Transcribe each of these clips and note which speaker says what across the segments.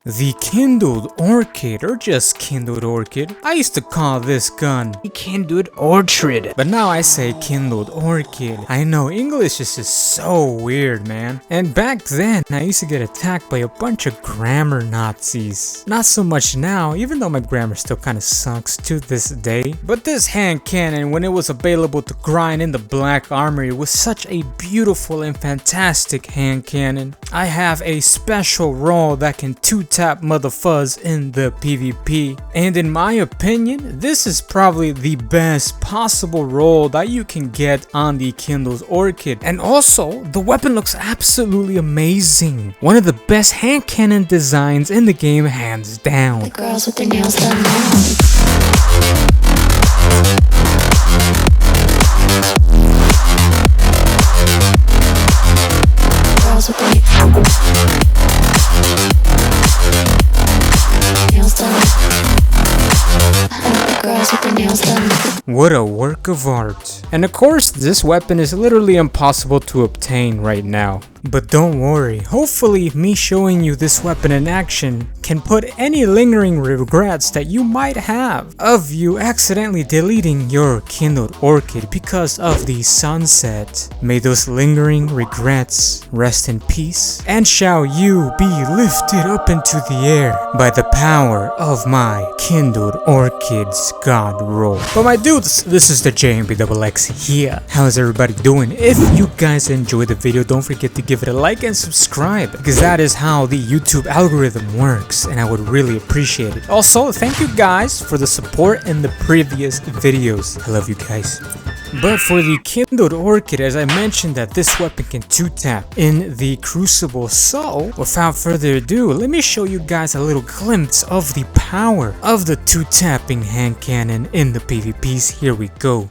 Speaker 1: The Kindled Orchid, or just Kindled Orchid. I used to call this gun
Speaker 2: Kindled Orchid,
Speaker 1: but now I say Kindled Orchid. I know, English is just so weird, man. And back then, I used to get attacked by a bunch of grammar Nazis. Not so much now, even though my grammar still kinda sucks to this day. But this hand cannon, when it was available to grind in the Black Armory, was such a beautiful and fantastic hand cannon. I have a special role that can two-tap motherfuzzers in the PvP. And in my opinion, this is probably the best possible role that you can get on the Kindled Orchid. And also, the weapon looks absolutely amazing. One of the best hand cannon designs in the game, hands down.
Speaker 3: The girls with their nails done now. Girls with their nails done. Girls with their nails done.
Speaker 1: What a work of art. And of course, this weapon is literally impossible to obtain right now. But don't worry, hopefully me showing you this weapon in action can put any lingering regrets that you might have of you accidentally deleting your Kindled Orchid because of the sunset. May those lingering regrets rest in peace, and shall you be lifted up into the air by the power of my Kindled Orchid's God roll. But my dudes, this is the JMPDoubleX here. How's everybody doing? If you guys enjoyed the video, don't forget to give it a like and subscribe, because that is how the YouTube algorithm works, and I would really appreciate it. Also, thank you guys for the support in the previous videos. I love you guys. But for the Kindled Orchid, as I mentioned that this weapon can two-tap in the Crucible, so without further ado, let me show you guys a little glimpse of the power of the two-tapping hand cannon in the PvPs. Here we go.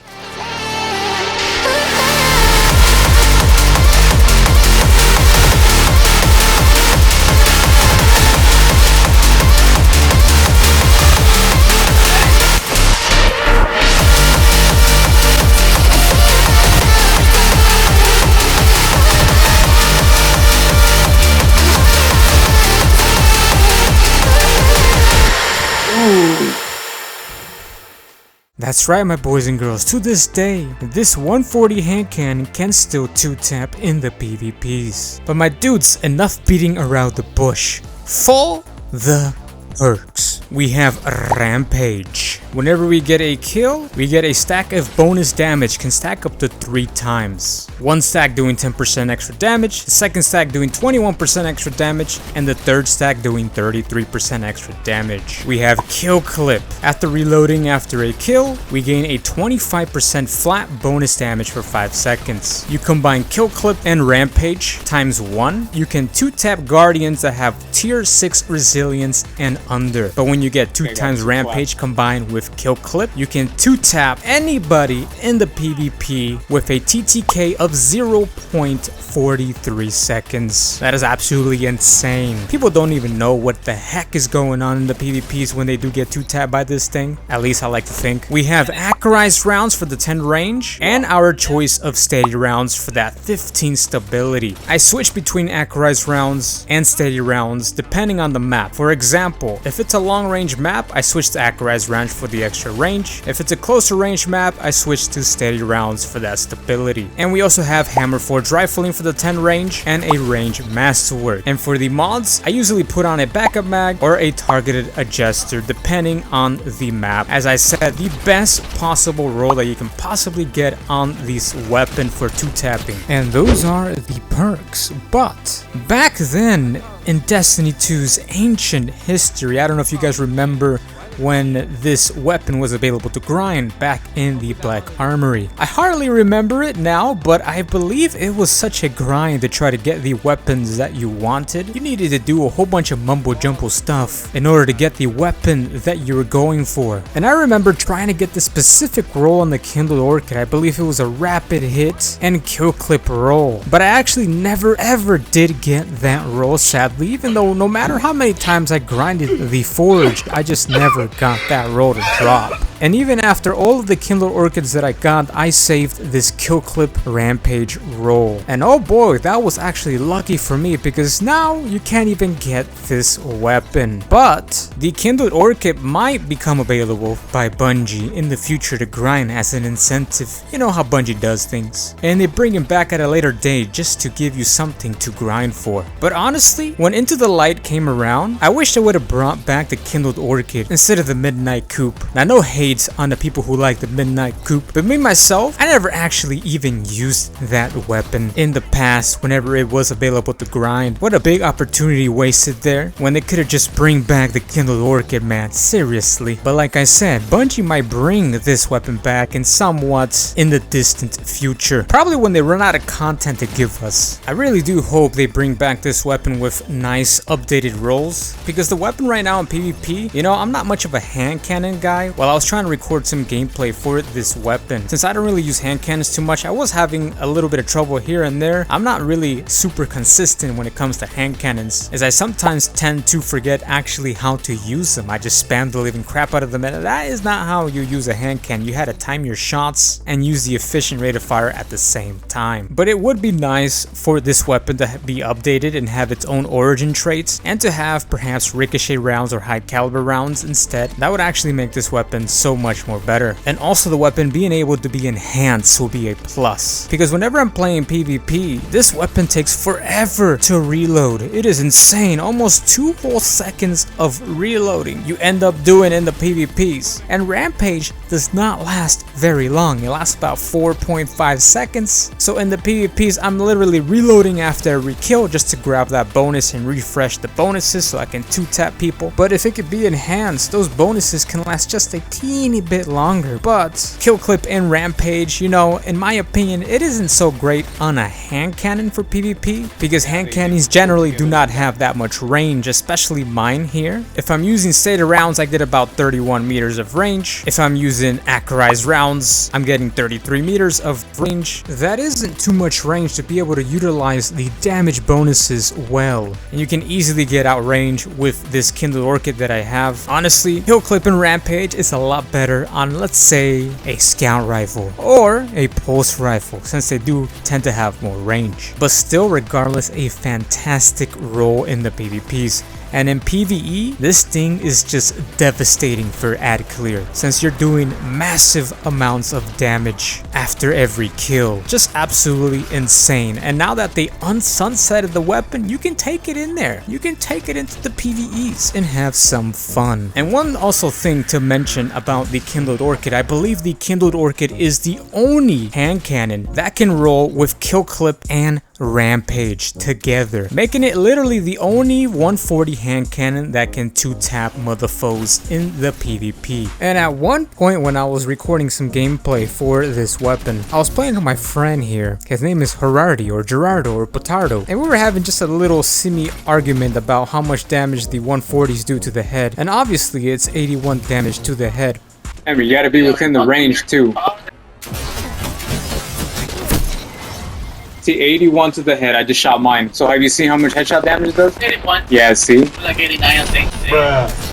Speaker 1: That's right, my boys and girls, to this day, this 140 hand cannon can still two-tap in the PvPs. But my dudes, enough beating around the bush. For the perks, we have Rampage. Whenever we get a kill, we get a stack of bonus damage, can stack up to 3 times. One stack doing 10% extra damage, the second stack doing 21% extra damage, and the third stack doing 33% extra damage. We have Kill Clip. After reloading after a kill, we gain a 25% flat bonus damage for 5 seconds. You combine Kill Clip and Rampage times 1, you can two-tap Guardians that have tier 6 resilience and under. But when you get 2 times Rampage combined with Kill Clip, you can two-tap anybody in the PvP with a TTK of 0.43 seconds. That is absolutely insane. People don't even know what the heck is going on in the PvPs when they do get two-tapped by this thing. At least I like to think. We have accurized rounds for the 10 range, and our choice of steady rounds for that 15 stability. I switch between accurized rounds and steady rounds depending on the map. For example, if it's a long range map, I switch to accurized rounds for the extra range. If it's a closer range map, I switch to steady rounds for that stability. And we also have hammer forged rifling for the 10 range and a range masterwork. And for the mods, I usually put on a backup mag or a targeted adjuster depending on the map. As I said, the best possible roll that you can possibly get on this weapon for two-tapping. And those are the perks. But back then in Destiny 2's ancient history, I don't know if you guys remember when this weapon was available to grind back in the Black Armory. I hardly remember it now, but I believe it was such a grind to try to get the weapons that you wanted. You needed to do a whole bunch of mumbo jumbo stuff in order to get the weapon that you were going for. And I remember trying to get the specific roll on the Kindled Orchid. I believe it was a rapid hit and kill clip roll. But I actually never ever did get that roll, sadly, even though no matter how many times I grinded the forge, I just never got that roll to drop. And even after all of the Kindled Orchids that I got, I saved this kill clip rampage roll. And oh boy, that was actually lucky for me because now you can't even get this weapon. But the Kindled Orchid might become available by Bungie in the future to grind as an incentive. You know how Bungie does things. And they bring it back at a later date just to give you something to grind for. But honestly, when Into the Light came around, I wish I would have brought back the Kindled Orchid instead of the Midnight Coupe. Now no hates on the people who like the Midnight Coupe, but me myself, I never actually even used that weapon in the past whenever it was available to grind. What a big opportunity wasted there when they could have just bring back the Kindled Orchid, man, seriously. But like I said, Bungie might bring this weapon back in somewhat in the distant future, probably when they run out of content to give us. I really do hope they bring back this weapon with nice updated rolls, because the weapon right now in PvP, you know, I'm not much of a hand cannon guy. While I was trying to record some gameplay for this weapon, since I don't really use hand cannons too much, I was having a little bit of trouble here and there. I'm not really super consistent when it comes to hand cannons, as I sometimes tend to forget actually how to use them. I just spam the living crap out of them, and that is not how you use a hand cannon. You had to time your shots and use the efficient rate of fire at the same time. But it would be nice for this weapon to be updated and have its own origin traits, and to have perhaps ricochet rounds or high caliber rounds instead. That would actually make this weapon so much more better. And also the weapon being able to be enhanced will be a plus, because whenever I'm playing PvP, this weapon takes forever to reload. It is insane, almost 2 whole seconds of reloading you end up doing in the PvPs. And Rampage does not last very long. It lasts about 4.5 seconds. So in the PvPs, I'm literally reloading after every kill just to grab that bonus and refresh the bonuses so I can 2-tap people. But if it could be enhanced, those bonuses can last just a teeny bit longer. But kill clip in Rampage, you know, in my opinion, it isn't so great on a hand cannon for PvP, because hand cannons generally do not have that much range, especially mine here. If I'm using stated rounds, I get about 31 meters of range. If I'm using accurized rounds, I'm getting 33 meters of range. That isn't too much range to be able to utilize the damage bonuses well. And you can easily get out range with this Kindled Orchid that I have. Honestly, kill clip and Rampage is a lot better on, let's say, a scout rifle or a pulse rifle, since they do tend to have more range. But still, regardless, a fantastic role in the PvPs. And in PvE, this thing is just devastating for ad clear, since you're doing massive amounts of damage after every kill. Just absolutely insane. And now that they unsunsetted the weapon, you can take it in there. You can take it into the PvEs and have some fun. And one also thing to mention about the Kindled Orchid, I believe the Kindled Orchid is the only hand cannon that can roll with kill clip and Rampage together, making it literally the only 140 hand cannon that can 2-tap motherfoes in the PvP. And at one point when I was recording some gameplay for this weapon, I was playing with my friend here. His name is Gerardo or Potardo, and we were having just a little semi-argument about how much damage the 140s do to the head, and obviously it's 81 damage to the head.
Speaker 4: Remember, you gotta be within the range too. See, 81 to the head. I just shot mine. So have you seen how much headshot damage it does?
Speaker 5: 81.
Speaker 4: Yeah, see?
Speaker 5: Like 89, I think.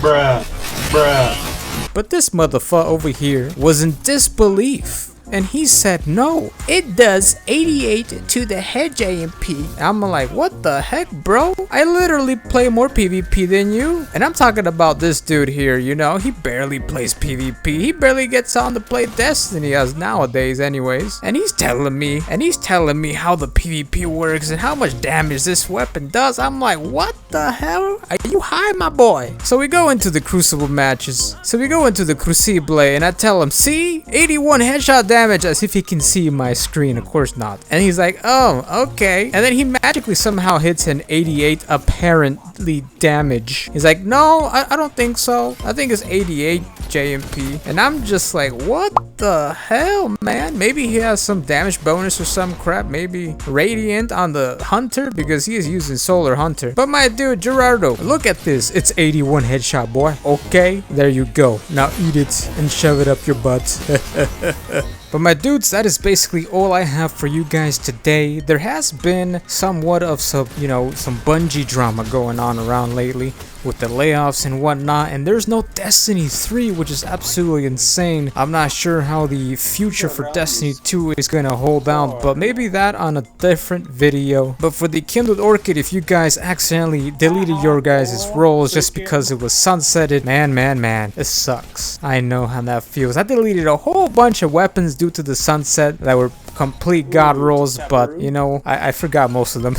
Speaker 2: Bruh.
Speaker 1: But this motherfucker over here was in disbelief. And he said, no, it does 88 to the head, JMP. I'm like, what the heck, bro? I literally play more PvP than you. And I'm talking about this dude here, you know, he barely plays PvP. He barely gets on to play Destiny as nowadays anyways. And he's telling me how the PvP works and how much damage this weapon does. I'm like, what the hell? Are you high, my boy? So we go into the Crucible matches. So we go into the Crucible and I tell him, see, 81 headshot damage, as if he can see my screen. Of course not. And he's like, oh, okay. And then he magically somehow hits an 88 apparently damage. He's like, no, I don't think so. I think it's 88 JMP. And I'm just like, what the hell, man? Maybe he has some damage bonus or some crap. Maybe Radiant on the Hunter, because he is using Solar Hunter. But my dude, Gerardo, look at this. It's 81 headshot, boy. Okay, there you go. Now eat it and shove it up your butt. But my dudes, that is basically all I have for you guys today. There has been somewhat of some, some Bungie drama going on around lately with the layoffs and whatnot, and there's no Destiny 3, which is absolutely insane. I'm not sure how the future for Destiny 2 is gonna hold out, but maybe that on a different video. But for the Kindled Orchid, if you guys accidentally deleted your guys' roles just because it was sunsetted, man, it sucks. I know how that feels. I deleted a whole bunch of weapons due to the sunset that were complete god rolls, but I forgot most of them.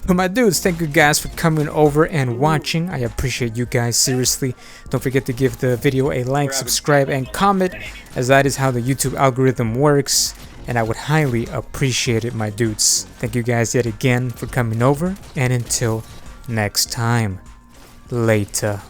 Speaker 1: But my dudes, thank you guys for coming over and watching. I appreciate you guys, seriously. Don't forget to give the video a like, subscribe, and comment, as that is how the YouTube algorithm works, and I would highly appreciate it, my dudes. Thank you guys yet again for coming over, and until next time, later.